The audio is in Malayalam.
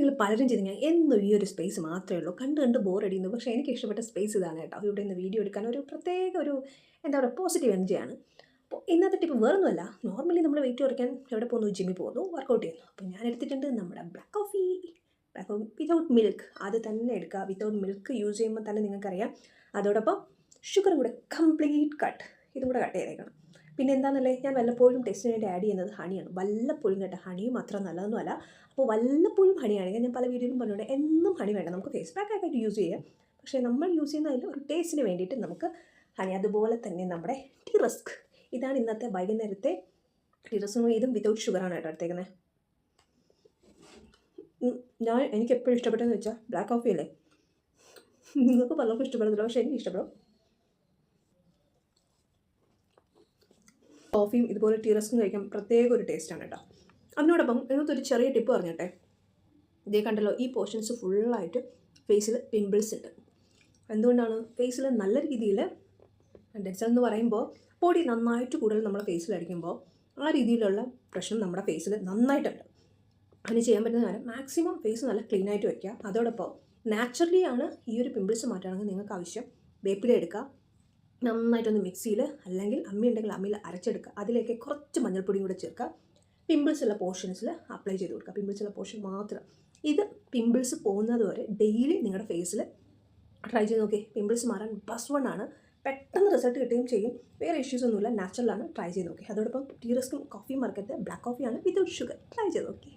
നിങ്ങൾ പലരും ചെയ്ത് എന്നും ഈ ഒരു സ്പേസ് മാത്രമേ ഉള്ളൂ, കണ്ട് കണ്ട് ബോറടിക്കുന്നു. പക്ഷേ എനിക്ക് ഇഷ്ടപ്പെട്ട സ്പേസ് ഇതാണ് കേട്ടോ. ഇവിടെ നിന്ന് വീഡിയോ എടുക്കാൻ ഒരു പ്രത്യേക ഒരു എന്താ പറയുക പോസിറ്റീവ് എനർജിയാണ്. അപ്പോൾ ഇന്നത്തെ ടിപ്പ് വേറൊന്നുമല്ല. നോർമലി നമ്മൾ വെയിറ്റ് കുറയ്ക്കാൻ എവിടെ പോകുന്നു? ജിമ്മിൽ പോകുന്നു, വർക്കൗട്ട് ചെയ്യുന്നു. അപ്പോൾ ഞാൻ എടുത്തിട്ടുണ്ട് നമ്മുടെ black coffee. Black coffee without milk, അത് തന്നെ എടുക്കുക. വിതൗട്ട് മിൽക്ക് യൂസ് ചെയ്യുമ്പോൾ തന്നെ നിങ്ങൾക്കറിയാം. അതോടൊപ്പം ഷുഗറും കൂടെ കംപ്ലീറ്റ് കട്ട്, ഇതും കൂടെ കട്ട് ചെയ്തേക്കണം. പിന്നെ എന്താണെന്നല്ലേ, ഞാൻ വല്ലപ്പോഴും ടേസ്റ്റിന് വേണ്ടി ആഡ് ചെയ്യുന്നത് ഹണിയാണ്. വല്ലപ്പോഴും കേട്ടോ, ഹണിയും അത്ര നല്ലതൊന്നുമല്ല. അപ്പോൾ വല്ലപ്പോഴും ഹണിയാണെങ്കിൽ ഞാൻ പല വീഡിയോയിലും പറഞ്ഞുകൊണ്ട് എന്നും ഹണി വേണ്ട, നമുക്ക് ഫേസ് പാക്ക് ആയിട്ട് യൂസ് ചെയ്യാം. പക്ഷേ നമ്മൾ യൂസ് ചെയ്യുന്നതിൽ ഒരു ടേസ്റ്റിന് വേണ്ടിയിട്ട് നമുക്ക് ഹണി. അതുപോലെ തന്നെ നമ്മുടെ ടീ റസ്ക്, ഇതാണ് ഇന്നത്തെ വൈകുന്നേരത്തെ ടീ റസ്കും. ഇതും വിതൗട്ട് ഷുഗറാണ് കേട്ടോ എടുത്തേക്കുന്നത്. എനിക്ക് എപ്പോഴും ഇഷ്ടപ്പെട്ടതെന്ന് വെച്ചാൽ ബ്ലാക്ക് കോഫി അല്ലേ. നിങ്ങൾക്ക് പലർക്കും ഇഷ്ടപ്പെടുന്നില്ല, പക്ഷേ എനിക്ക് ഇഷ്ടപ്പെടും. കോഫിയും ഇതുപോലെ ടീ റസ്കും കഴിക്കാൻ പ്രത്യേക ഒരു ടേസ്റ്റാണ് കേട്ടോ. അതിനോടൊപ്പം ഇതിനകത്തൊരു ചെറിയ ടിപ്പ് പറഞ്ഞിട്ടെ. ഇതേ കണ്ടല്ലോ, ഈ പോർഷൻസ് ഫുള്ളായിട്ട് ഫേസിൽ പിമ്പിൾസ് ഉണ്ട്. എന്തുകൊണ്ടാണ്? ഫേസിൽ നല്ല രീതിയിൽ ഡെഡ് സെൽ എന്ന് പറയുമ്പോൾ പൊടി നന്നായിട്ട് കൂടുതൽ നമ്മുടെ ഫേസിൽ അടിക്കുമ്പോൾ ആ രീതിയിലുള്ള പ്രശ്നം നമ്മുടെ ഫേസിൽ നന്നായിട്ടുണ്ട്. അതിന് ചെയ്യാൻ പറ്റുന്ന കാര്യം മാക്സിമം ഫേസ് നല്ല ക്ലീൻ ആയിട്ട് വയ്ക്കുക. അതോടൊപ്പം നാച്ചുറലി ആണ് ഈ ഒരു പിമ്പിൾസ് മാറ്റുകയാണെങ്കിൽ നിങ്ങൾക്ക് ആവശ്യം വേപ്പില എടുക്കുക, നന്നായിട്ടൊന്ന് മിക്സിയിൽ അല്ലെങ്കിൽ അമ്മി ഉണ്ടെങ്കിൽ അമ്മിയിൽ അരച്ചെടുക്കുക. അതിലേക്ക് കുറച്ച് മഞ്ഞൾപ്പൊടിയും കൂടെ ചേർക്കുക. പിമ്പിൾസ് ഉള്ള പോർഷൻസിൽ അപ്ലൈ ചെയ്ത് കൊടുക്കുക. പിമ്പിൾസ് ഉള്ള പോർഷൻ മാത്രം. ഇത് പിമ്പിൾസ് പോകുന്നത് വരെ ഡെയിലി നിങ്ങളുടെ ഫേസിൽ ട്രൈ ചെയ്ത് നോക്കി. പിമ്പിൾസ് മാറാൻ +1 ആണ്. പെട്ടെന്ന് റിസൾട്ട് കിട്ടുകയും ചെയ്യും. വേറെ ഇഷ്യൂസ് ഒന്നുമില്ല, നാച്ചുറലാണ്. ട്രൈ ചെയ്ത് നോക്കി. അതോടൊപ്പം ടീ റസ്കും കോഫിയും മറക്കരുത്. ബ്ലാക്ക് കോഫിയാണ് വിതൗട്ട് ഷുഗർ. ട്രൈ ചെയ്ത് നോക്കി.